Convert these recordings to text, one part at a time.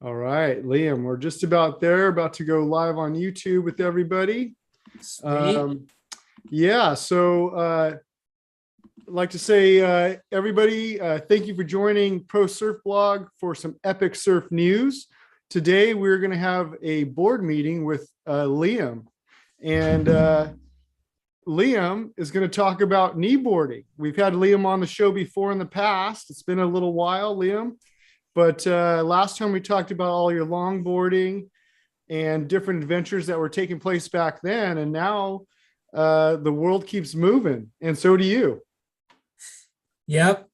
All right, Liam, we're just about there, about to go live on YouTube with everybody. Sweet. Um, yeah, so I'd like to say, everybody, thank you for joining Pro Surf Blog for some epic surf news. Today, we're going to have a board meeting with Liam, and Liam is going to talk about kneeboarding. We've had Liam on the show before in the past. It's been a little while, Liam. But last time we talked about all your longboarding and different adventures that were taking place back then, and now the world keeps moving, and so do you. Yep.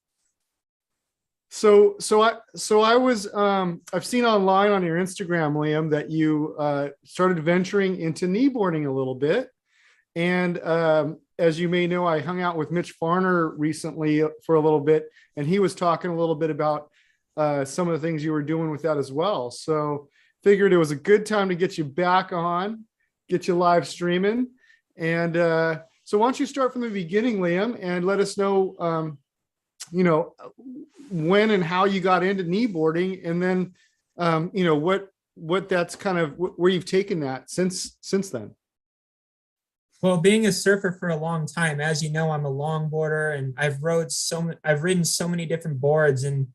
I've seen online on your Instagram, Liam, that you started venturing into kneeboarding a little bit, and as you may know, I hung out with Mitch Farner recently for a little bit, and he was talking a little bit about some of the things you were doing with that as well. So figured it was a good time to get you back on, get you live streaming. And so why don't you start from the beginning, Liam, and let us know, when and how you got into kneeboarding, and then, what that's kind of where you've taken that since then. Well, being a surfer for a long time, as you know, I'm a longboarder and I've ridden so many different boards, and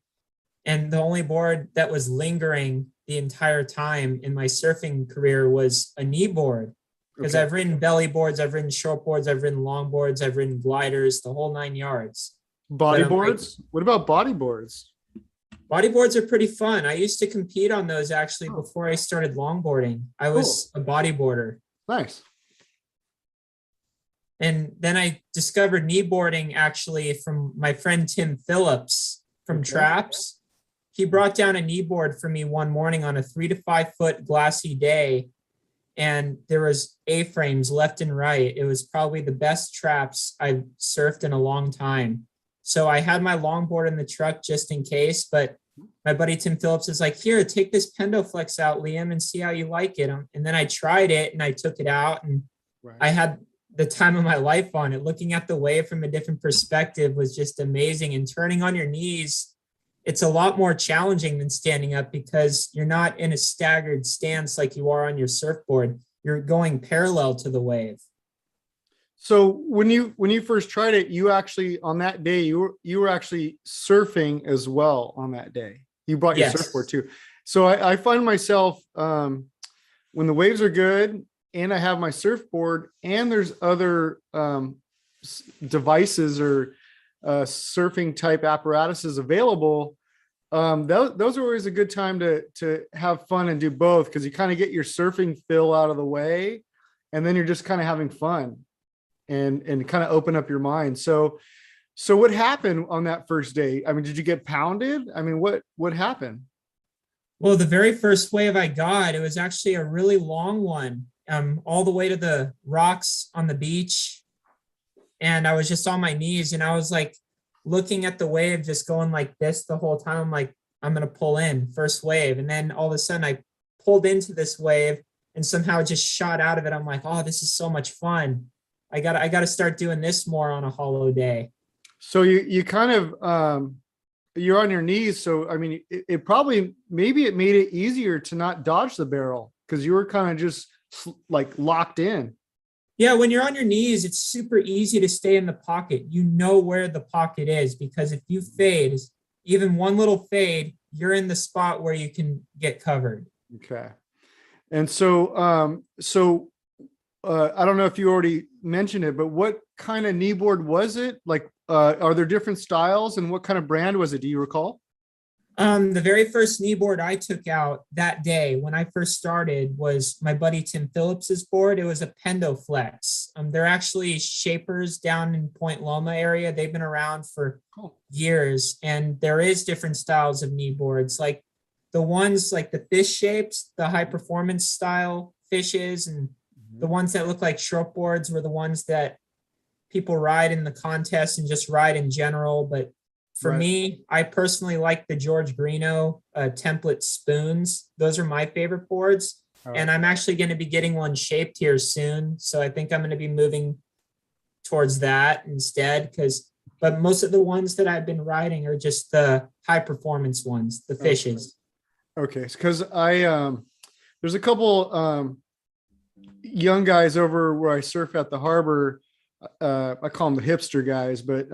the only board that was lingering the entire time in my surfing career was a kneeboard. Because Okay. I've ridden belly boards, I've ridden short boards, I've ridden longboards, I've ridden gliders, the whole 9 yards. But I'm like, Bodyboards? What about bodyboards? bodyboards are pretty fun. I used to compete on those actually before I started longboarding. I was a bodyboarder. Nice. And then I discovered kneeboarding actually from my friend Tim Phillips from Okay. Traps. He brought down a kneeboard for me one morning on a 3 to 5 foot glassy day, and there was A-frames left and right. It was probably the best traps I've surfed in a long time. So I had my longboard in the truck just in case, but my buddy Tim Phillips is like, here, take this Pendoflex out, Liam, and see how you like it. And then I tried it and I took it out, and Right. I had the time of my life on it. Looking at the wave from a different perspective was just amazing. And turning on your knees, it's a lot more challenging than standing up because you're not in a staggered stance like you are on your surfboard. You're going parallel to the wave. So when you first tried it, you actually on that day you were actually surfing as well on that day. You brought your Yes. surfboard too. So I find myself when the waves are good and I have my surfboard and there's other devices or surfing type apparatuses available. Those are always a good time to have fun and do both, because you kind of get your surfing fill out of the way, and then you're just kind of having fun and kind of open up your mind. So what happened on that first day? I mean, did you get pounded? I mean, what happened? Well, the very first wave I got, it was actually a really long one, all the way to the rocks on the beach. And I was just on my knees and I was like looking at the wave, just going like this the whole time. I'm like, I'm going to pull in first wave. And then all of a sudden I pulled into this wave and somehow just shot out of it. I'm like, oh, this is so much fun. I got to start doing this more on a hollow day. So you kind of you're on your knees. So I mean, it probably maybe it made it easier to not dodge the barrel because you were kind of just like locked in. Yeah, when you're on your knees, it's super easy to stay in the pocket. You know where the pocket is because if you fade, even one little fade, you're in the spot where you can get covered. Okay. And so I don't know if you already mentioned it, but what kind of kneeboard was it? Like, are there different styles, and what kind of brand was it? Do you recall? The very first kneeboard I took out that day when I first started was my buddy Tim Phillips's board. It was a Pendoflex. They're actually shapers down in Point Loma area. They've been around for years, and there is different styles of kneeboards, like the ones like the fish shapes, the high performance style fishes, and the ones that look like short boards were the ones that people ride in the contest and just ride in general. But for me, I personally like the George Greeno template spoons. Those are my favorite boards. And I'm actually going to be getting one shaped here soon. So I think I'm going to be moving towards that instead, but most of the ones that I've been riding are just the high performance ones, the fishes. Okay, because there's a couple young guys over where I surf at the harbor. I call them the hipster guys, but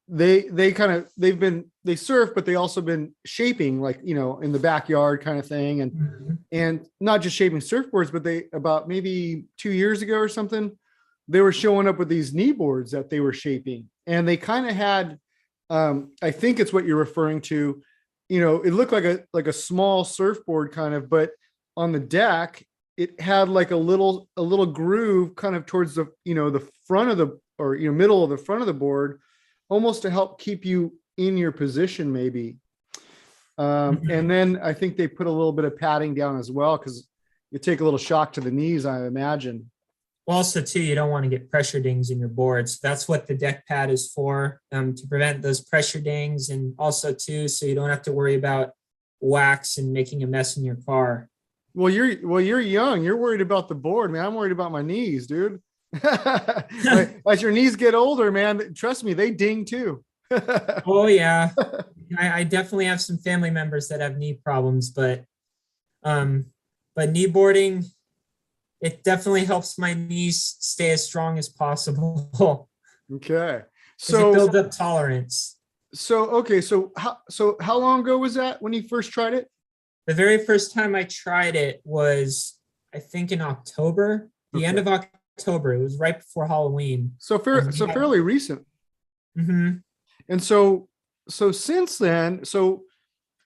they surf, but they also been shaping, like, in the backyard kind of thing, Mhm. and not just shaping surfboards, but they, about maybe 2 years ago or something, they were showing up with these kneeboards that they were shaping, and they kind of had, I think it's what you're referring to. It looked like a small surfboard kind of, but on the deck, it had like a little groove kind of towards the front of the, or middle of the front of the board, almost to help keep you in your position maybe. And Mhm. then I think they put a little bit of padding down as well, because you take a little shock to the knees, I imagine. Also, too, you don't want to get pressure dings in your boards. That's what the deck pad is for, to prevent those pressure dings, and also too, so you don't have to worry about wax and making a mess in your car. Well, you're young. You're worried about the board, man. I'm worried about my knees, dude. As your knees get older, man, trust me, they ding too. Oh yeah, I definitely have some family members that have knee problems, um, but kneeboarding, it definitely helps my knees stay as strong as possible Okay. because it So builds up tolerance. okay, so how long ago was that when you first tried it? The very first time I tried it was, I think, in October, the end Okay. of October. It was right before Halloween. So fairly recent. Mhm. And so since then,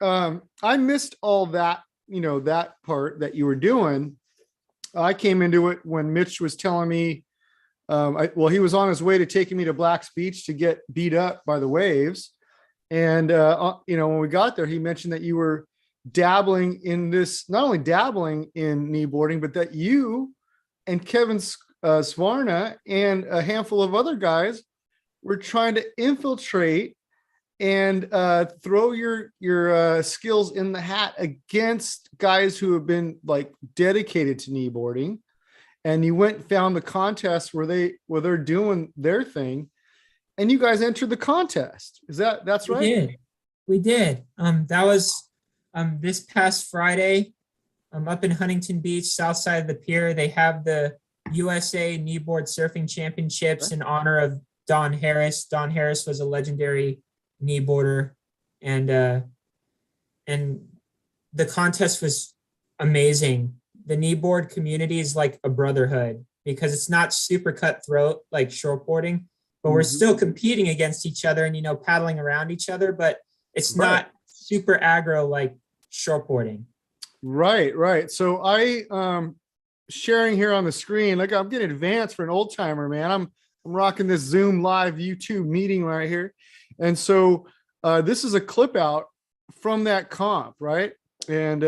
I missed all that, that part that you were doing. I came into it when Mitch was telling me, well, he was on his way to taking me to Black's Beach to get beat up by the waves. And, when we got there, he mentioned that you were dabbling in this, not only dabbling in kneeboarding, but that you and Kevin Skvarna and a handful of other guys were trying to infiltrate and throw your skills in the hat against guys who have been like dedicated to kneeboarding. And you went and found the contest where they're doing their thing, and you guys entered the contest. That's We right? did. We did. That was this past Friday. Up in Huntington Beach, south side of the pier. They have the USA Kneeboard Surfing Championships in honor of Don Harris. Don Harris was a legendary kneeboarder, and and the contest was amazing. The kneeboard community is like a brotherhood because it's not super cutthroat like shortboarding, but we're Mhm. still competing against each other and paddling around each other, but it's Right. not super aggro like shortboarding. Right. So I sharing here on the screen, like, I'm getting advanced for an old timer, man. I'm rocking this Zoom live YouTube meeting right here. And so this is a clip out from that comp, right? And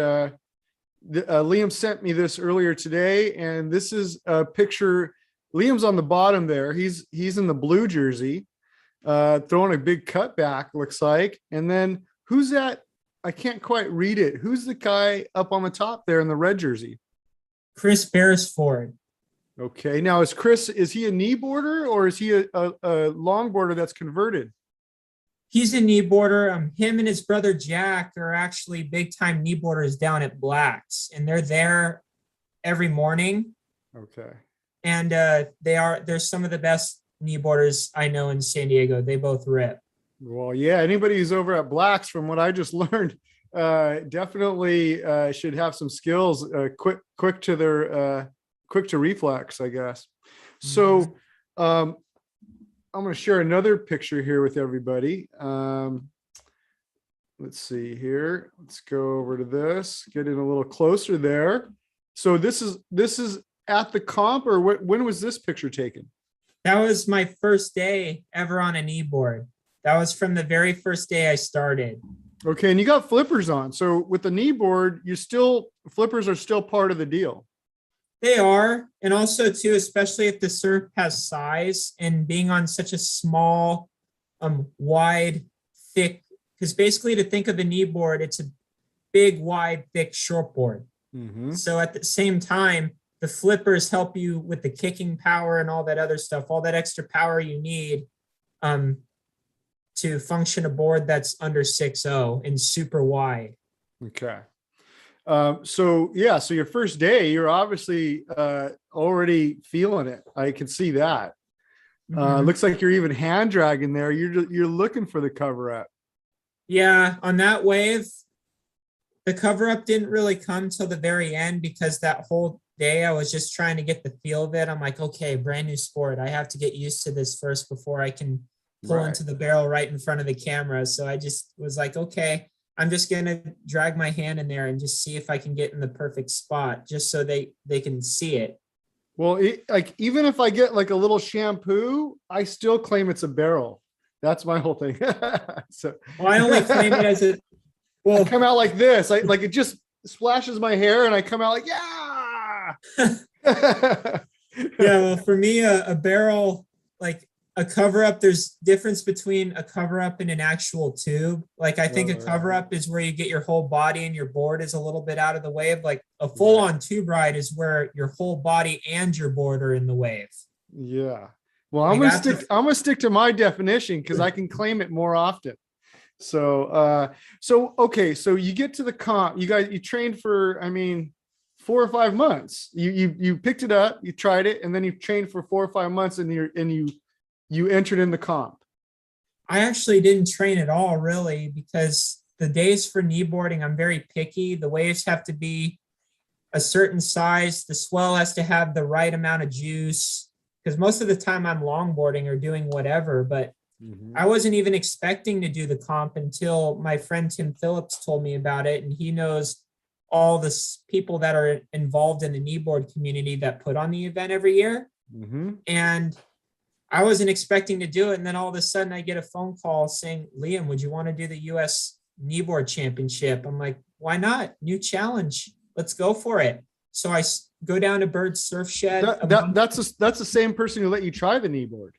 Liam sent me this earlier today, and this is a picture. Liam's on the bottom there. He's in the blue jersey, throwing a big cutback, looks like. And then who's that? I can't quite read it. Who's the guy up on the top there in the red jersey? Chris Beresford. Okay. Now, is he a kneeboarder, or is he a longboarder that's converted? He's a kneeboarder. Him and his brother Jack are actually big time kneeboarders down at Black's, and they're there every morning. Okay. And they're some of the best kneeboarders I know in San Diego. They both rip. Well, yeah, anybody who's over at Black's, from what I just learned, definitely should have some skills, quick to reflex, I guess. Mhm. So I'm going to share another picture here with everybody. Let's see here. Let's go over to this, get in a little closer there. So this is at the comp, or when was this picture taken? That was my first day ever on a kneeboard. That was from the very first day I started. Okay, and you got flippers on. So with the kneeboard, flippers are still part of the deal. They are, and also too, especially if the surf has size and being on such a small, wide, thick. Because basically, to think of a kneeboard, it's a big, wide, thick shortboard. Mm-hmm. So at the same time, the flippers help you with the kicking power and all that other stuff, all that extra power you need um, to function a board that's under 6.0 and super wide. Okay. So yeah, so your first day, you're obviously already feeling it. I can see that. Mhm. Looks like you're even hand dragging there. You're looking for the cover up. Yeah, on that wave, the cover up didn't really come till the very end because that whole day I was just trying to get the feel of it. I'm like, okay, brand new sport. I have to get used to this first before I can pull Right. into the barrel right in front of the camera. So I just was like, okay, I'm just gonna drag my hand in there and just see if I can get in the perfect spot, just so they can see it. Well, like even if I get like a little shampoo, I still claim it's a barrel. That's my whole thing. So Well, I only claim it as a I well. come out like this. I like it just splashes my hair and I come out like, yeah. Yeah, well, for me, a barrel, like a cover up, there's difference between a cover up and an actual tube. Like I think a cover Right. up is where you get your whole body and your board is a little bit out of the wave. Like a full Right. on tube ride is where your whole body and your board are in the wave. Yeah. Well, Like that's a, I'm gonna stick to my definition because I can claim it more often. So okay, so you get to the comp, you trained for, I mean, 4 or 5 months. You picked it up, you tried it, and then you trained for 4 or 5 months and you entered in the comp. I actually didn't train at all really because the days for kneeboarding, I'm very picky. The waves have to be a certain size. The swell has to have the right amount of juice because most of the time I'm longboarding or doing whatever, but Mhm. I wasn't even expecting to do the comp until my friend Tim Phillips told me about it. And he knows all the people that are involved in the kneeboard community that put on the event every year. Mhm. And I wasn't expecting to do it. And then all of a sudden I get a phone call saying, Liam, would you want to do the US kneeboard championship? I'm like, why not? New challenge. Let's go for it. So I go down to Bird's Surf Shed a month. That's the same person who let you try the kneeboard.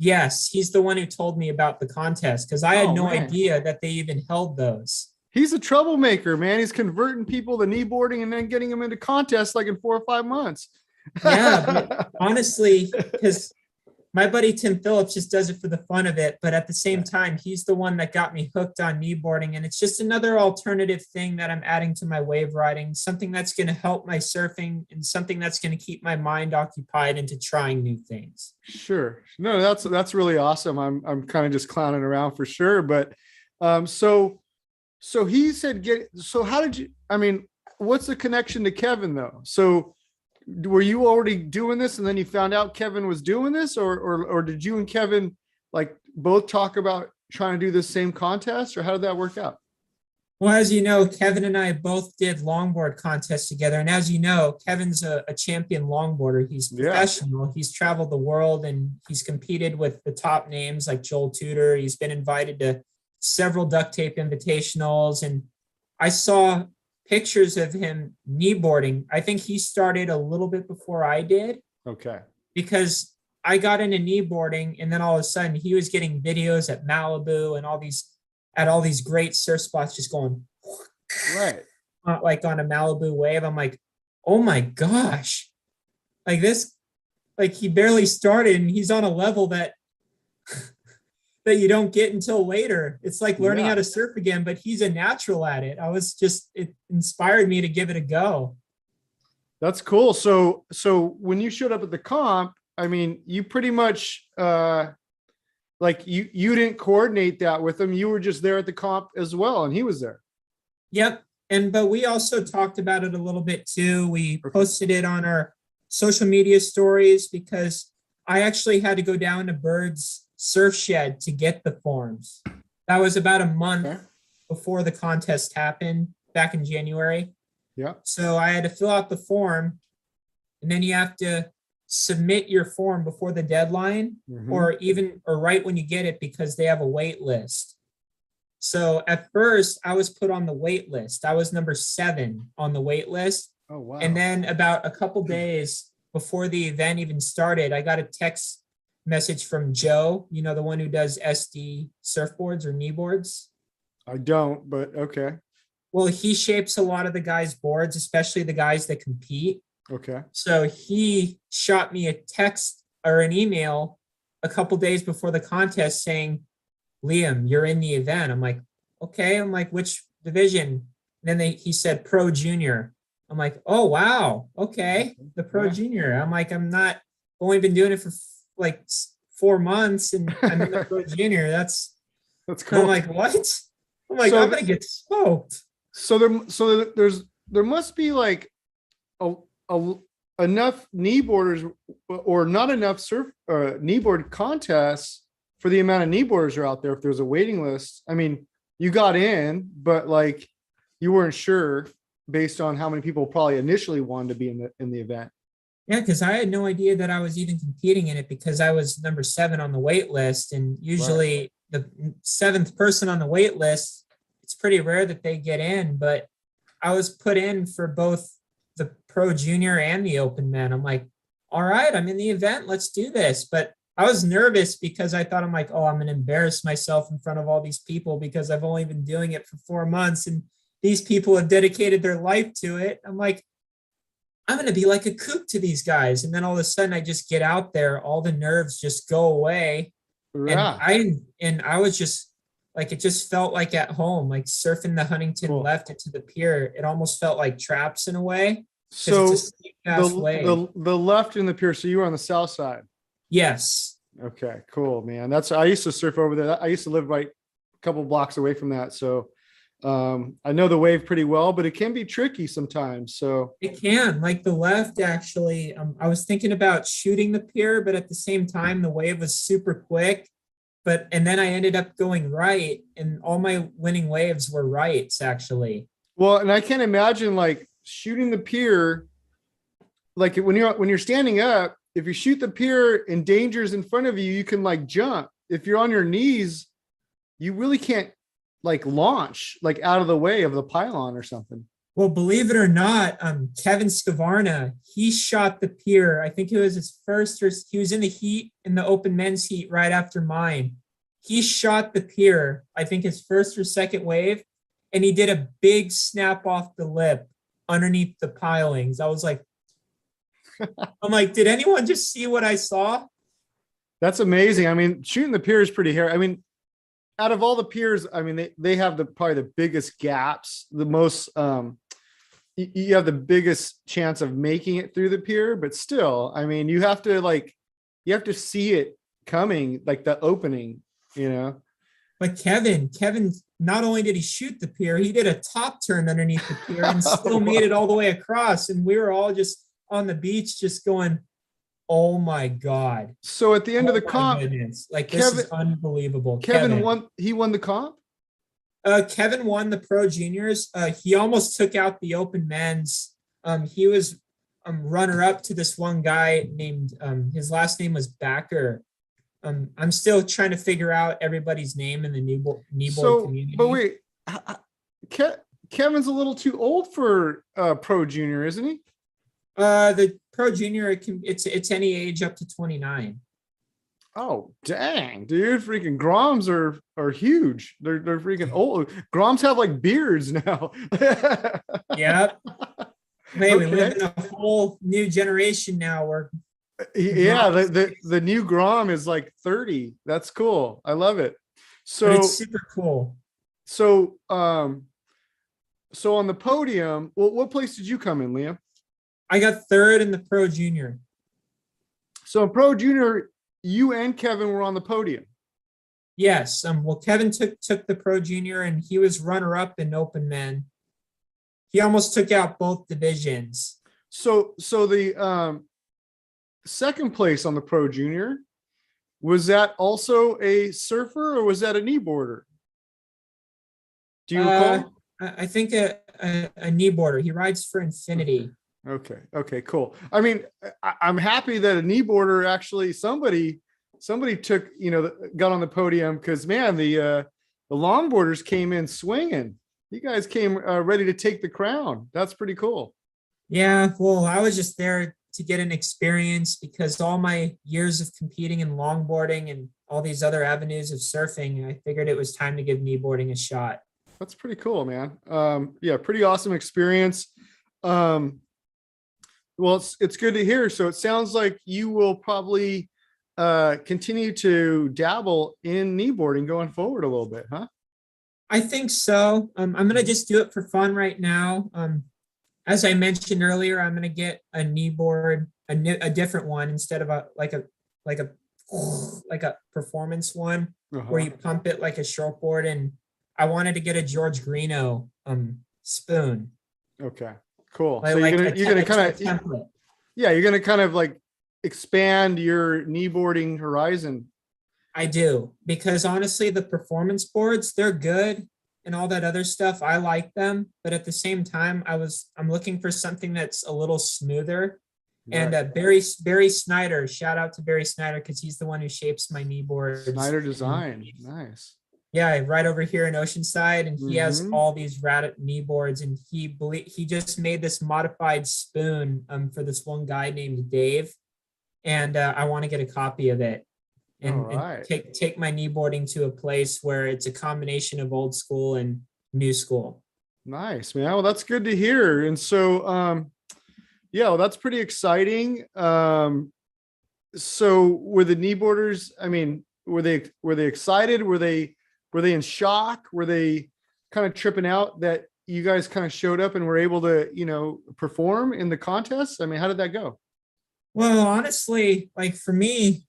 Yes, he's the one who told me about the contest because I had Oh no man. idea that they even held those. He's a troublemaker, man. He's converting people to kneeboarding and then getting them into contests like in 4 or 5 months. Yeah, but honestly, because my buddy Tim Phillips just does it for the fun of it, but at the same time, he's the one that got me hooked on kneeboarding, and it's just another alternative thing that I'm adding to my wave riding, something that's going to help my surfing and something that's going to keep my mind occupied into trying new things. Sure. No, that's really awesome. I'm kind of just clowning around for sure, but so he said so how did you, I mean, what's the connection to Kevin though? So were you already doing this and then you found out Kevin was doing this, or did you and Kevin like both talk about trying to do this same contest, or how did that work out? Well, as you know, Kevin and I both did longboard contests together. And as you know, Kevin's a champion longboarder. He's Yeah. professional. He's traveled the world and he's competed with the top names like Joel Tudor. He's been invited to several duct tape invitationals. And I saw pictures of him kneeboarding. I think he started a little bit before I did Okay. because I got into kneeboarding and then all of a sudden he was getting videos at Malibu and all these great surf spots just going Right. like on a Malibu wave. I'm like, oh my gosh, like this, like he barely started and he's on a level that that you don't get until later. It's like learning how Yeah. to surf again, but he's a natural at it. It inspired me to give it a go. That's cool. So when you showed up at the comp, I mean, you pretty much like you didn't coordinate that with him. You were just there at the comp as well, and he was there. Yep. But we also talked about it a little bit too. We Okay. posted it on our social media stories because I actually had to go down to Bird's Surf Shed to get the forms. That was about a month Okay. before the contest happened back in January. Yeah. So I had to fill out the form and then you have to submit your form before the deadline Mhm. or right when you get it because they have a wait list. So at first I was put on the wait list. I was number 7 on the wait list. Oh wow. And then about a couple days before the event even started, I got a text message from Joe, you know, the one who does SD surfboards or kneeboards. I don't, but okay. Well, he shapes a lot of the guys' boards, especially the guys that compete. Okay. So he shot me a text or an email a couple days before the contest saying, Liam, you're in the event. I'm like, okay. I'm like, which division? And then he said pro junior. I'm like, oh wow, okay, the pro Yeah, junior. I'm like, I'm not only been doing it for like 4 months, and I'm in the pro junior. That's that's I'm cool. like, what? I'm like, So, I'm gonna get smoked. there must be like a, a enough kneeboarders or not enough kneeboard contests for the amount of kneeboarders are out there. If there's a waiting list, I mean, you got in, but like you weren't sure based on how many people probably initially wanted to be in the event. Yeah, because I had no idea that I was even competing in it because I was number 7 on the wait list, and Right. usually the 7th person on the wait list, it's pretty rare that they get in. But I was put in for both the pro junior and the open men. I'm like, all right, I'm in the event. Let's do this. But I was nervous because I thought, I'm like, oh, I'm going to embarrass myself in front of all these people because I've only been doing it for 4 months and these people have dedicated their life to it. I'm like, I'm going to be like a kook to these guys. And then all of a sudden I just get out there, all the nerves just go away. And Yeah. I was just like, it just felt like at home, like surfing the Huntington Cool. left it to the pier. It almost felt like traps in a way because it's a So steep fast wave. the left in the pier. So you were on the south side. Yes. Okay, cool, man. I used to surf over there. I used to live right a couple blocks away from that. So I know the wave pretty well, but it can be tricky sometimes. So It can, like the left actually. I was thinking about shooting the pier, but at the same time, the wave was super quick. And then I ended up going right, and all my winning waves were rights actually. well, and I can't imagine like shooting the pier, like when you're standing up, if you shoot the pier and danger's in front of you, you can like jump. If you're on your knees, you really can't like launch like out of the way of the pylon or something. Well, believe it or not, Kevin Skvarna, he shot the pier. I think it was his first, or he was in the heat, in the open men's heat right after mine. He shot the pier, I think his first or second wave, and he did a big snap off the lip underneath the pilings. I was like, I'm like, did anyone just see what I saw? That's amazing. I mean, shooting the pier is pretty hairy. I mean, out of all the piers, I mean, they have probably the biggest gaps, the most you have the biggest chance of making it through the pier, but still, I mean, you have to see it coming, like the opening, you know. But Kevin, not only did he shoot the pier, he did a top turn underneath the pier and still made it all the way across. And we were all just on the beach, just going, "Oh my God!" So at the end of Oh the my comp, goodness! Like this Kevin is unbelievable. Kevin won. He won the comp. Kevin won the pro juniors. He almost took out the open men's. He was runner up to this one guy named his last name was Backer. I'm still trying to figure out everybody's name in the kneeboard So, community. but wait, Kevin's a little too old for pro junior, isn't he? The pro junior, it's any age up to 29. Oh, dang, dude. Freaking Groms are huge. They're freaking old. Groms have like beards now. Yep. Hey, we live Okay. in a whole new generation now where Yeah, the new Grom is like 30. That's cool. I love it. but So it's super cool. so so on the podium, what place did you come in, Liam? I got third in the pro junior. So in pro junior, you and Kevin were on the podium. Yes. Well, Kevin took the pro junior and he was runner up in open men. He almost took out both divisions. So the second place on the pro junior, was that also a surfer or was that a kneeboarder? Do you recall? I think a kneeboarder. He rides for Infinity. Okay, cool. I mean, I'm happy that a kneeboarder actually somebody took, got on the podium, because man, the longboarders came in swinging. You guys came ready to take the crown. That's pretty cool. Yeah, well, I was just there to get an experience because all my years of competing in longboarding and all these other avenues of surfing, I figured it was time to give kneeboarding a shot. That's pretty cool, man. Yeah, pretty awesome experience. Well, it's good to hear. So it sounds like you will probably continue to dabble in kneeboarding going forward a little bit, huh? I think so. I'm gonna just do it for fun right now. As I mentioned earlier, I'm gonna get a kneeboard, a different one instead of like a like a performance one where Uh-huh. you pump it like a shortboard. And I wanted to get a George Greeno spoon, Okay, cool. So like you're gonna kind a of, template. yeah, you're gonna kind of like expand your kneeboarding horizon. I do, because honestly, the performance boards, they're good and all that other stuff. I like them, but at the same time, I'm looking for something that's a little smoother. And Right. Barry Snyder, shout out to Barry Snyder because he's the one who shapes my knee boards. Snyder And Design. Nice. yeah, right over here in Oceanside, and he has Mm-hmm. all these rad knee boards, and he just made this modified spoon for this one guy named Dave, and I want to get a copy of it All and right. take my kneeboarding to a place where it's a combination of old school and new school. Nice, man. Well, that's good to hear. And so, yeah, well, that's pretty exciting. So were the kneeboarders, I mean, were they excited? Were they in shock? Were they kind of tripping out that you guys kind of showed up and were able to, perform in the contest? I mean, how did that go? Well, honestly, like for me,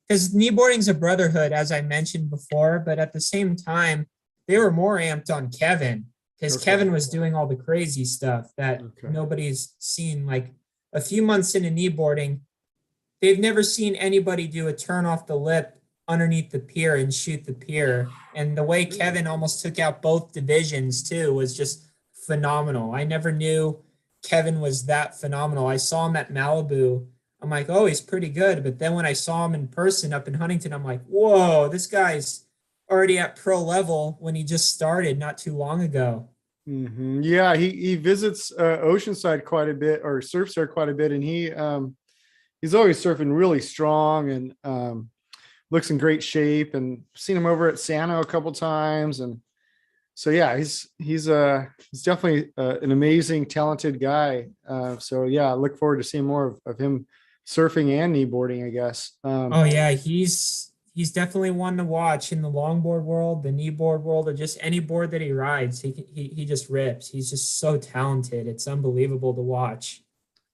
because kneeboarding's a brotherhood, as I mentioned before, but at the same time, they were more amped on Kevin because Okay. Kevin was doing all the crazy stuff that Okay. nobody's seen. Like a few months into kneeboarding, they've never seen anybody do a turn off the lip underneath the pier and shoot the pier. And the way Kevin almost took out both divisions too was just phenomenal. I never knew Kevin was that phenomenal. I saw him at Malibu. I'm like, oh, he's pretty good. But then when I saw him in person up in Huntington, I'm like, whoa, this guy's already at pro level when he just started not too long ago. Mhm. Yeah, he visits Oceanside quite a bit, or surfs there quite a bit, and he's always surfing really strong and looks in great shape. And seen him over at Sano a couple times, and so yeah, he's definitely an amazing, talented guy. So yeah, I look forward to seeing more of him surfing and kneeboarding, I guess. Oh yeah, he's definitely one to watch in the longboard world, the kneeboard world, or just any board that he rides. He just rips. He's just so talented. It's unbelievable to watch.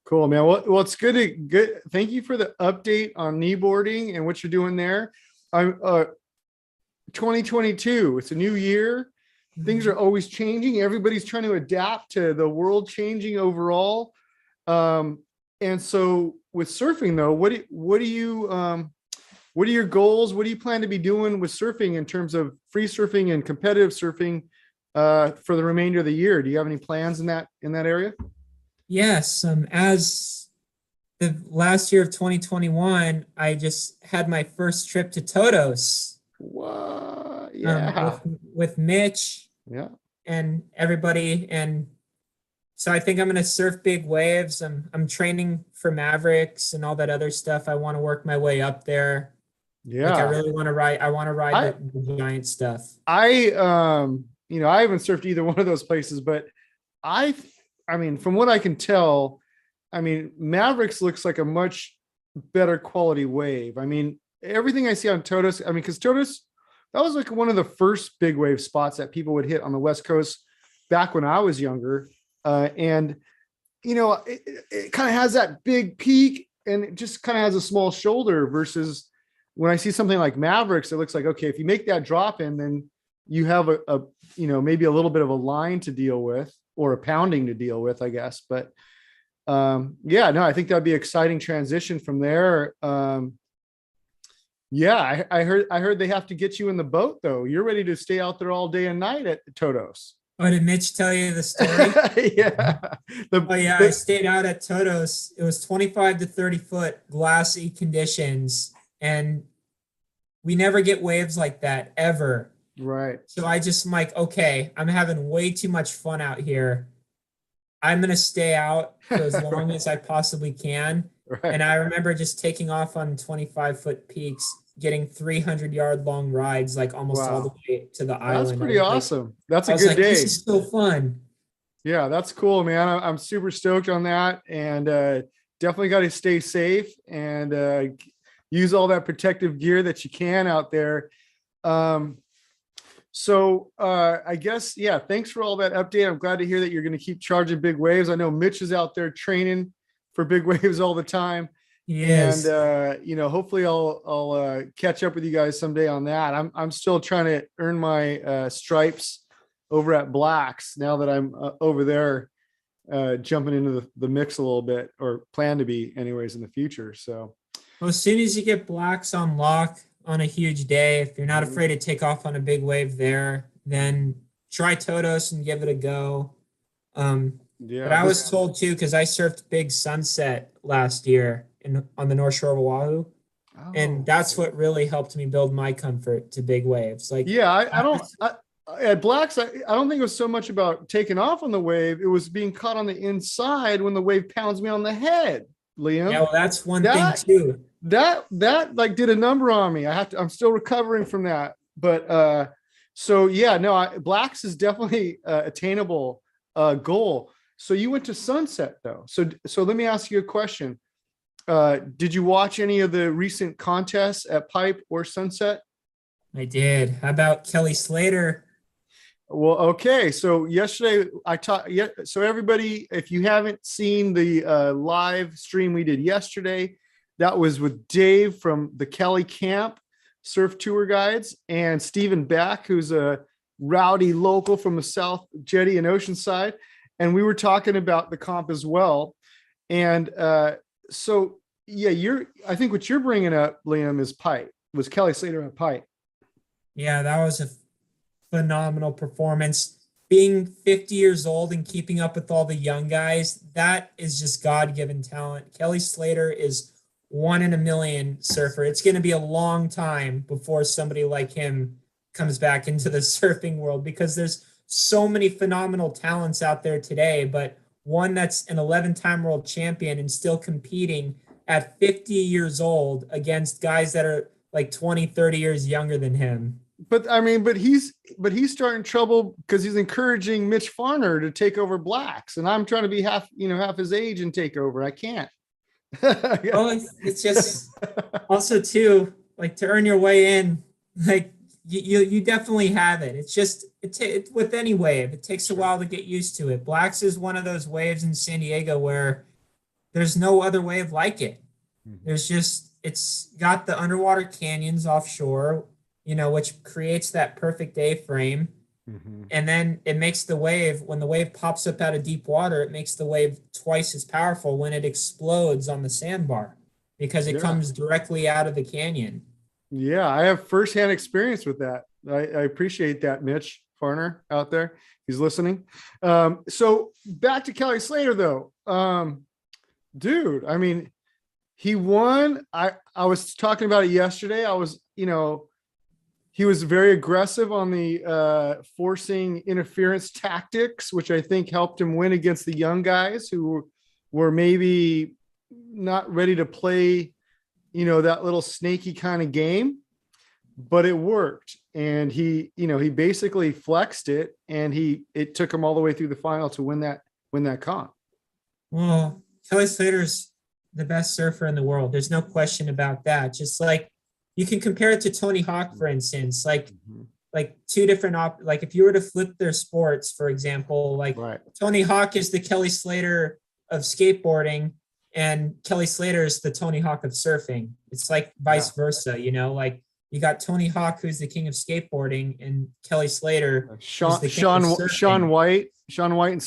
Cool, man. Well, it's good. Thank you for the update on kneeboarding and what you're doing there. I'm 2022. It's a new year. Things are always changing. Everybody's trying to adapt to the world changing overall. And so with surfing though, what are your goals? What do you plan to be doing with surfing in terms of free surfing and competitive surfing for the remainder of the year? Do you have any plans in that area? Yes, as the last year of 2021, I just had my first trip to Todos What? um, Yeah. with with Mitch Yeah. and everybody, and so I think I'm gonna surf big waves. I'm training for Mavericks and all that other stuff. I want to work my way up there. Like I Yeah. really want to ride. I want to ride I the giant stuff. I I haven't surfed either one of those places, but I I mean, from what I can tell, I mean, Mavericks looks like a much better quality wave. I mean, everything I see on Todos, I mean, because Todos, that was like one of the first big wave spots that people would hit on the West Coast back when I was younger. And it kind of has that big peak and it just kind of has a small shoulder versus when I see something like Mavericks, it looks like, okay, if you make that drop in, then you have maybe a little bit of a line to deal with or a pounding to deal with, I guess. But yeah, no, I think that'd be an exciting transition from there. Yeah, I heard they have to get you in the boat though. You're ready to stay out there all day and night at Todos. Oh, did Mitch tell you the story? Yeah. Oh yeah, I stayed out at Todos. It was 25 to 30 foot glassy conditions, and we never get waves like that ever. Right. So I'm like, okay, I'm having way too much fun out here. I'm gonna stay out for as long as I possibly can. And Right. I remember just taking off on 25-foot peaks, getting 300-yard long rides, like almost all the Wow. way to the That's island. pretty awesome. That's I a was good like, this day. is so fun. Yeah, that's cool, man. I'm super stoked on that, and definitely got to stay safe and use all that protective gear that you can out there. So I guess, yeah, thanks for all that update. I'm glad to hear that you're going to keep charging big waves. I know Mitch is out there training for big waves all the time. And Yes. hopefully I'll catch up with you guys someday on that. I'm still trying to earn my stripes over at Blacks now that I'm over there jumping into the mix a little bit, or plan to be anyways in the future. So Well, as soon as you get blacks on lock on a huge day, if you're not afraid to take off on a big wave there, then try Todos and give it a go. But yeah, I was told too, because I surfed Big Sunset last year on the North Shore of Oahu, and that's what really helped me build my comfort to big waves. Like, yeah, at Blacks, I don't think it was so much about taking off on the wave. It was being caught on the inside when the wave pounds me on the head, Liam. yeah, well, that's one thing That too. that like did a number on me. I'm still recovering from that. But so yeah, no, Blacks is definitely attainable goal. So you went to Sunset though. So let me ask you a question. Did you watch any of the recent contests at Pipe or Sunset? I did. How about Kelly Slater? Well, okay. So yesterday I taught. Yeah. So everybody, if you haven't seen the live stream we did yesterday, that was with Dave from the Kelly Camp Surf Tour Guides and Stephen Beck, who's a rowdy local from the South Jetty and Oceanside, and we were talking about the comp as well. And so yeah, I think what you're bringing up, Liam, is Pipe. Was Kelly Slater at Pipe? Yeah, that was a phenomenal performance. Being 50 years old and keeping up with all the young guys, that is just God-given talent. Kelly Slater is 1 in a million surfer. It's going to be a long time before somebody like him comes back into the surfing world, because there's so many phenomenal talents out there today, but one that's an 11-time world champion and still competing at 50 years old against guys that are like 20, 30 years younger than him. But I mean, but he's starting trouble because he's encouraging Mitch Farner to take over Blacks, and I'm trying to be half his age and take over. I can't. Well, it's just also too, like, to earn your way in, like you definitely have it. It's just it's with any wave, it takes a while to get used to it. Blacks is one of those waves in San Diego where there's no other wave like it. There's just, it's got the underwater canyons offshore, which creates that perfect A-frame. And then it makes the wave, when the wave pops up out of deep water, it makes the wave twice as powerful when it explodes on the sandbar, because it comes directly out of the canyon. Yeah, I have firsthand experience with that. I appreciate that, Mitch Farner out there. He's listening. So back to Kelly Slater though. Dude, I mean, he won. I was talking about it yesterday. He was very aggressive on the forcing interference tactics, which I think helped him win against the young guys who were maybe not ready to play, that little snaky kind of game, but it worked. And he basically flexed it, and it took him all the way through the final to win that comp. Well, Kelly Slater's the best surfer in the world. There's no question about that. Just like, you can compare it to Tony Hawk, for instance, like two different, like if you were to flip their sports, for example, like Tony Hawk is the Kelly Slater of skateboarding, and Kelly Slater is the Tony Hawk of surfing. It's like vice versa, like you got Tony Hawk, who's the king of skateboarding, and Kelly Slater, Sean White in snowboarding, Sean White in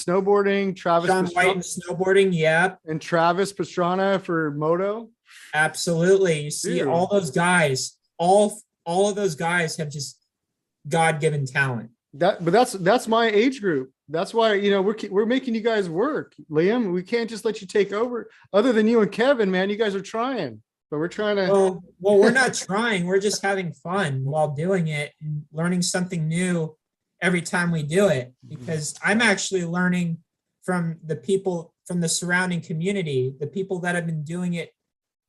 snowboarding, yeah, and Travis Pastrana for moto. Absolutely. You see, dude, all those guys, all of those guys have just God-given talent. But that's my age group. That's why, we're making you guys work, Liam. We can't just let you take over. Other than you and Kevin, man, you guys are trying, but we're trying to. Well, we're not trying. We're just having fun while doing it and learning something new every time we do it, because I'm actually learning from the people from the surrounding community, the people that have been doing it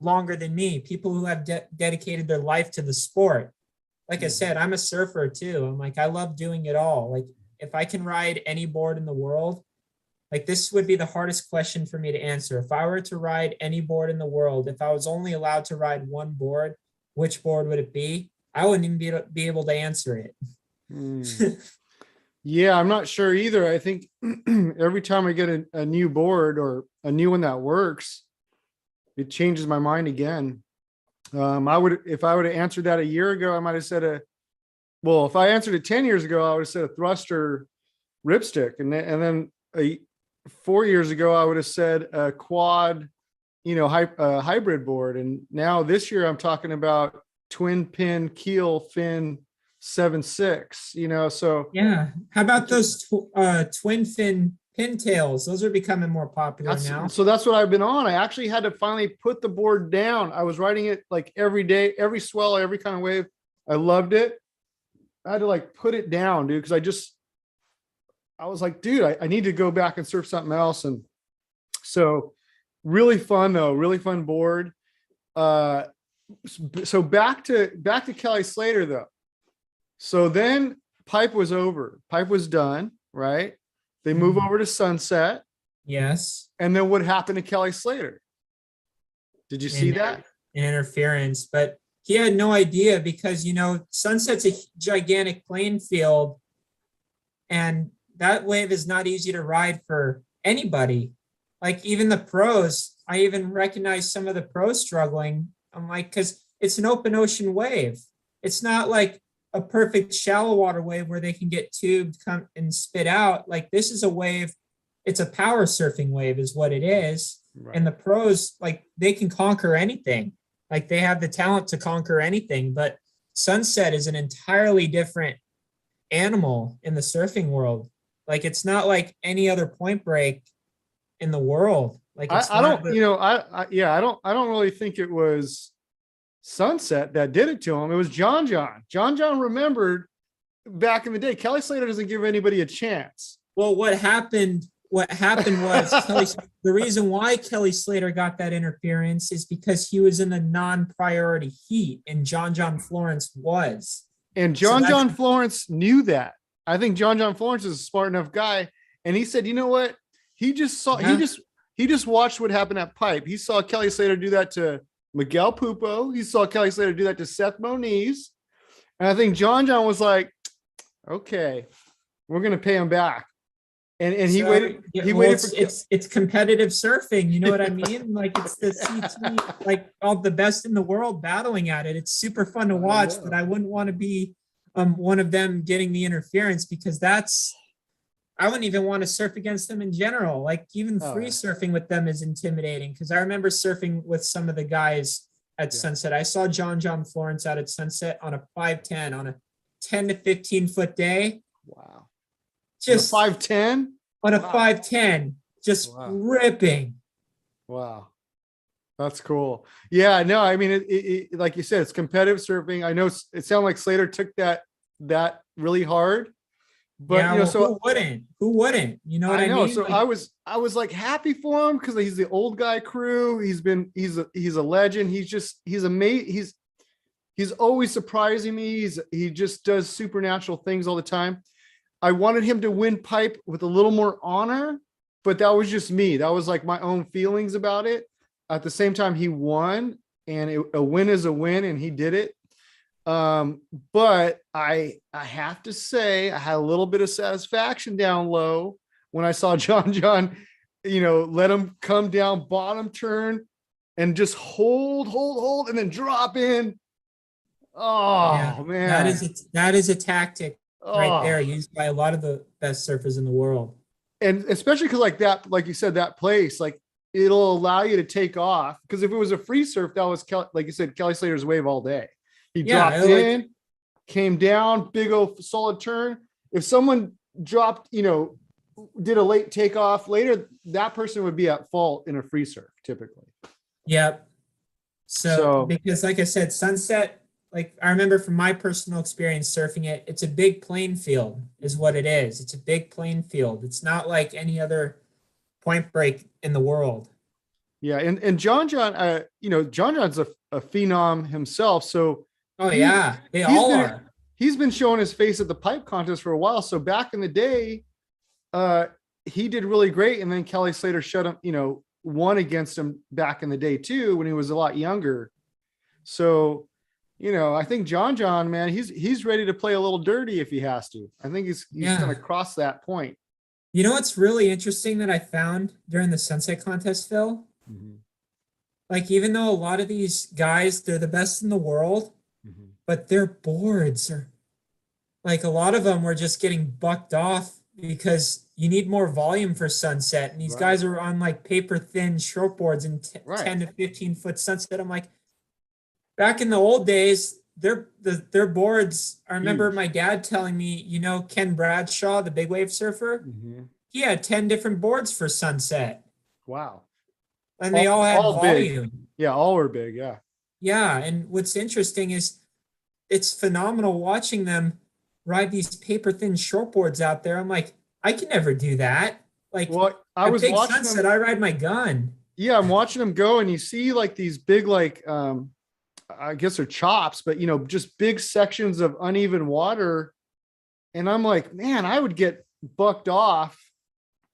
longer than me, people who have dedicated their life to the sport. Like I said, I'm a surfer too. I'm like, I love doing it all. Like, if I can ride any board in the world, like, this would be the hardest question for me to answer. If I were to ride any board in the world, if I was only allowed to ride one board, which board would it be? I wouldn't even be able to answer it. Mm. Yeah, I'm not sure either. I think every time I get a new board or a new one that works, it changes my mind again. If I would have answered that a year ago, I might have said well, if I answered it 10 years ago, I would have said a thruster ripstick. And then 4 years ago, I would have said a quad, hybrid board. And now this year I'm talking about twin pin keel fin 7.6, so Yeah. How about those twin fin pintails? Those are becoming more popular now. that's what I've been on. I actually had to finally put the board down. I was riding it like every day, every swell, every kind of wave. I loved it. I had to like put it down, dude, because I was like, dude, I need to go back and surf something else. And so really fun though, really fun board. So back to Kelly Slater though. So then pipe was over, pipe was done, right? They move over to Sunset. Yes. And then what happened to Kelly Slater? Did you see that? Interference, but he had no idea because, Sunset's a gigantic playing field and that wave is not easy to ride for anybody. Like even the pros, I even recognize some of the pros struggling. I'm like, because it's an open ocean wave. It's not like a perfect shallow water wave where they can get tubed, come and spit out. Like this is a wave, it's a power surfing wave is what it is. Right. And the pros, like they can conquer anything. Like they have the talent to conquer anything, but Sunset is an entirely different animal in the surfing world. Like it's not like any other point break in the world. Like I don't really think it was Sunset that did it to him. It was John. John remembered back in the day. Kelly Slater doesn't give anybody a chance. Well, what happened was the reason why Kelly Slater got that interference is because he was in the non-priority heat and John Florence was. And John Florence knew that. I think John Florence is a smart enough guy. And he said, you know what? He just watched what happened at Pipe. He saw Kelly Slater do that to Miguel Pupo. He saw Kelly Slater do that to Seth Moniz. And I think John was like, okay, we're going to pay him back. And he waited. It's competitive surfing. You know what I mean? Like it's the CT, like all the best in the world battling at it. It's super fun to watch, but I wouldn't want to be one of them getting the interference because I wouldn't even want to surf against them in general. Like even free surfing with them is intimidating because I remember surfing with some of the guys at Sunset. I saw John Florence out at Sunset on a 5'10" on a 10 to 15 foot day. Wow. Just 5'10" on a 5'10", just ripping. Wow. That's cool. Yeah, no, I mean, it like you said, it's competitive surfing. I know it sounded like Slater took that really hard, but so who wouldn't? You know what I know. mean? So like, I was like happy for him because he's the old guy crew. He's a legend. He's amazing. He's always surprising me. He just does supernatural things all the time. I wanted him to win Pipe with a little more honor, but that was just me. That was like my own feelings about it. At the same time, he won, and a win is a win, and he did it. But I have to say, I had a little bit of satisfaction down low when I saw John, let him come down bottom turn and just hold, and then drop in. Oh man, that is a tactic right there used by a lot of the best surfers in the world. And especially because like that, like you said, that place, like it'll allow you to take off. Because if it was a free surf, that was like you said, Kelly Slater's wave all day. He dropped in, came down, big old solid turn. If someone dropped, did a late takeoff later, that person would be at fault in a free surf typically. Yep. So because like I said, Sunset, like I remember from my personal experience surfing it, it's a big playing field is what it is. It's a big playing field. It's not like any other point break in the world. Yeah. And John, John's a phenom himself. So they all are. He's been showing his face at the Pipe contest for a while. So back in the day, he did really great. And then Kelly Slater shut him, won against him back in the day too, when he was a lot younger. So I think John, man, he's ready to play a little dirty if he has to. I think he's kind Yeah. of crossed that point. You know what's really interesting that I found during the sunset contest, Phil? Mhm, Like, even though a lot of these guys, they're the best in the world, mhm. but their boards are like a lot of them were just getting bucked off because you need more volume for sunset. And these Right, guys are on like paper thin short boards and right. 10 to 15-foot sunset. I'm like, back in the old days, their boards. I remember Huge. my dad telling me, Ken Bradshaw, the big wave surfer, Mhm. he had 10 different boards for sunset Wow. and they All all had all big. volume. Yeah, all were big. Yeah. Yeah. And what's interesting is it's phenomenal watching them ride these paper thin short boards out there. I'm like, I can never do that. Like Well, I a was big watching sunset, them. I ride my gun. Yeah, I'm watching them go, and you see like these big, like I guess they're chops, but just big sections of uneven water. And I'm like, man, I would get bucked off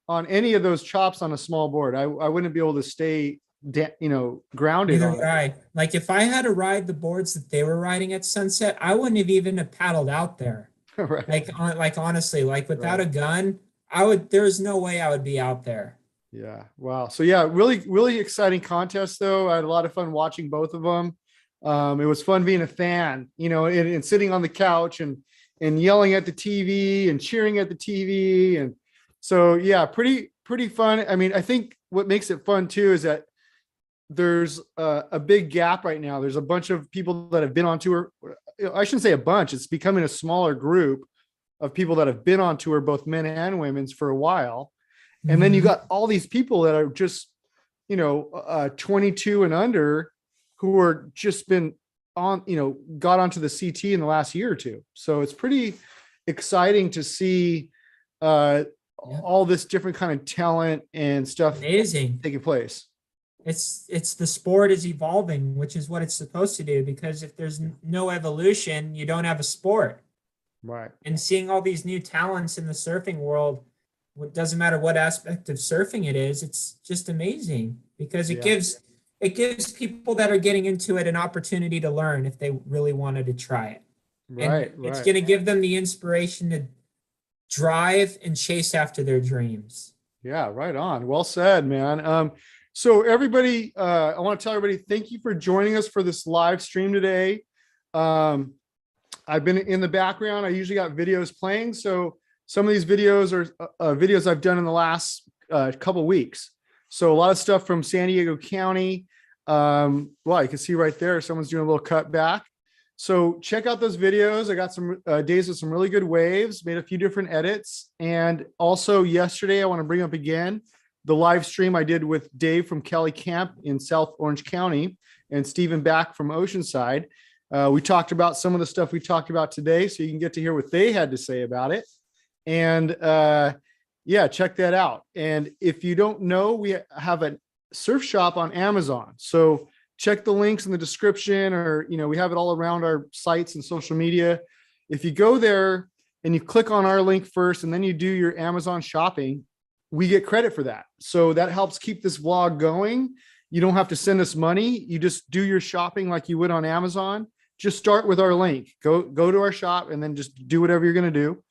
on any of those chops on a small board. I wouldn't be able to stay, grounded Neither on would it. I. Like if I had to ride the boards that they were riding at sunset, I wouldn't have even have paddled out there. Right. Like honestly, like without Right. a gun, there's no way I would be out there. Yeah. Wow. So yeah, really, really exciting contest though. I had a lot of fun watching both of them. It was fun being a fan, and sitting on the couch and yelling at the TV and cheering at the TV. And so yeah, pretty fun. I mean, I think what makes it fun too is that there's a big gap right now. There's a bunch of people that have been on tour. I shouldn't say a bunch. It's becoming a smaller group of people that have been on tour, both men and women's, for a while. And then you Mhm. got all these people that are just, 22 and under, who are just been on, got onto the CT in the last year or two. So it's pretty exciting to see uh, Yeah. all this different kind of talent and stuff Amazing. taking place. It's the sport is evolving, which is what it's supposed to do. Because if there's no evolution, you don't have a sport. Right. And seeing all these new talents in the surfing world, it doesn't matter what aspect of surfing it is, it's just amazing because Yeah. it gives people that are getting into it an opportunity to learn if they really wanted to try it. And Right. it's Right. going to give them the inspiration to drive and chase after their dreams. Yeah, right on. Well said, man. So everybody, I want to tell everybody, thank you for joining us for this live stream today. Um, I've been in the background. I usually got videos playing. So some of these videos are videos I've done in the last couple weeks. So a lot of stuff from San Diego County. Well, you can see right there, someone's doing a little cut back. So check out those videos. I got some days with some really good waves, made a few different edits. And also yesterday, I want to bring up again the live stream I did with Dave from Kelly Camp in South Orange County and Stephen Back from Oceanside. We talked about some of the stuff we talked about today, so you can get to hear what they had to say about it. And yeah, check that out. And if you don't know, we have a surf shop on Amazon. So check the links in the description, or, we have it all around our sites and social media. If you go there and you click on our link first, and then you do your Amazon shopping, we get credit for that. So that helps keep this vlog going. You don't have to send us money. You just do your shopping like you would on Amazon. Just start with our link. Go to our shop and then just do whatever you're going to do.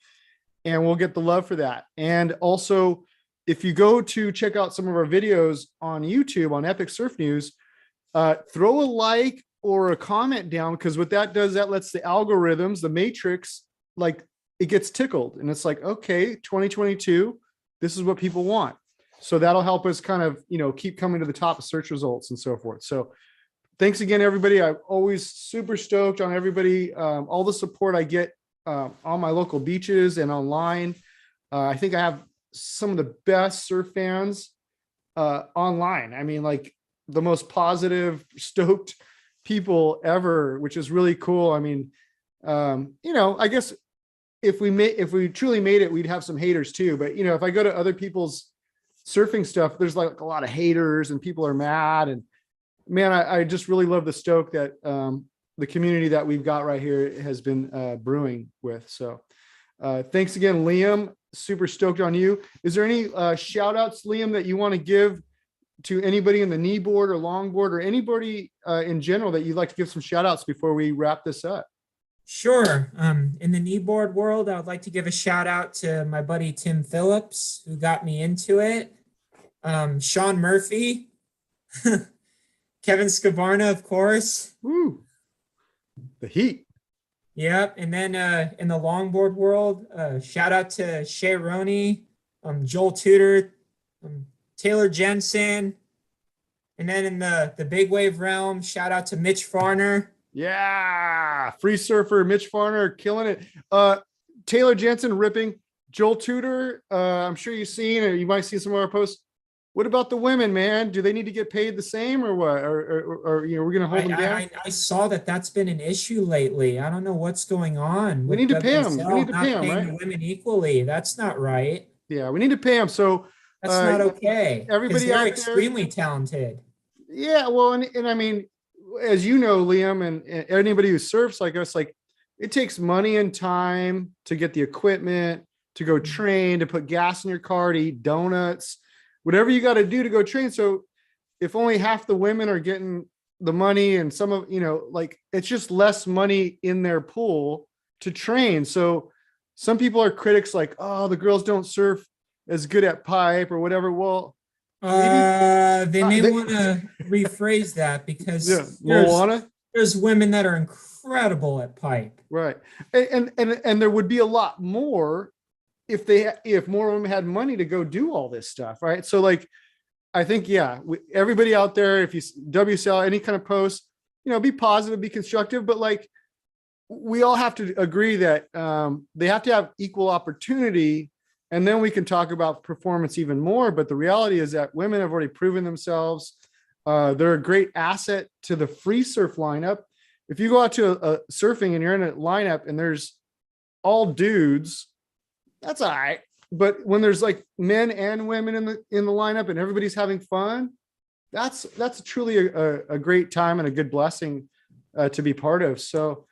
And we'll get the love for that. And also, if you go to check out some of our videos on YouTube on Epic Surf News, throw a like or a comment down, because what that does, that lets the algorithms, the matrix, like, it gets tickled. And it's like, okay, 2022, this is what people want. So that'll help us kind of, keep coming to the top of search results and so forth. So thanks again, everybody. I'm always super stoked on everybody, all the support I get on my local beaches and online. I think I have some of the best surf fans online. I mean, like, the most positive, stoked people ever, which is really cool. I mean, I guess if we truly made it, we'd have some haters too. But if I go to other people's surfing stuff, there's like a lot of haters and people are mad. And man, I just really love the stoke that the community that we've got right here has been brewing with. So thanks again, Liam. Super stoked on you. Is there any shout outs, Liam, that you want to give to anybody in the kneeboard or longboard or anybody in general that you'd like to give some shout outs before we wrap this up? Sure. In the kneeboard world, I would like to give a shout out to my buddy Tim Phillips, who got me into it. Sean Murphy, Kevin Skvarna, of course. Woo, the heat. Yep. And then in the longboard world, shout out to Shay Roney, Joel Tudor, Taylor Jensen. And then in the big wave realm, shout out to Mitch Farner. Yeah, free surfer Mitch Farner killing it. Taylor Jensen ripping. Joel Tudor, I'm sure you've seen, or you might see some of our posts. What about the women, man? Do they need to get paid the same, or what? Or you know, we're gonna hold them down? I saw that that's been an issue lately. I don't know what's going on. We need to pay them. We need to pay them, paying right? the women equally. That's not right. Yeah, we need to pay them. So That's not okay. 'Cause everybody they're out there- extremely talented. yeah, well, and I mean, as you know, Liam, and anybody who surfs like us, like it takes money and time to get the equipment, to go train, to put gas in your car, to eat donuts, whatever you got to do to go train. So if only half the women are getting the money and some of, you know, like it's just less money in their pool to train. So some people are critics like, oh, the girls don't surf as good at pipe or whatever. Well, They may want to rephrase that because yeah, Moana. there's women that are incredible at pipe. Right. And there would be a lot more if more women had money to go do all this stuff. Right. So like, I think, yeah, everybody out there, if you WSL, any kind of post, you know, be positive, be constructive, but like, we all have to agree that they have to have equal opportunity, and then we can talk about performance even more. But the reality is that women have already proven themselves. They're a great asset to the free surf lineup. If you go out to a surfing and you're in a lineup and there's all dudes, that's all right. But when there's like men and women in the lineup and everybody's having fun, that's truly a great time and a good blessing to be part of. So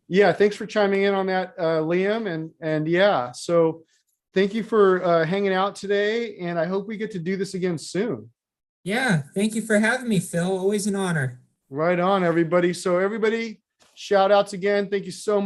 yeah, thanks for chiming in on that, Liam. And yeah, so thank you for hanging out today, and I hope we get to do this again soon. Yeah, thank you for having me, Phil. Always an honor. Right on, everybody. So everybody, shout outs again. Thank you so much.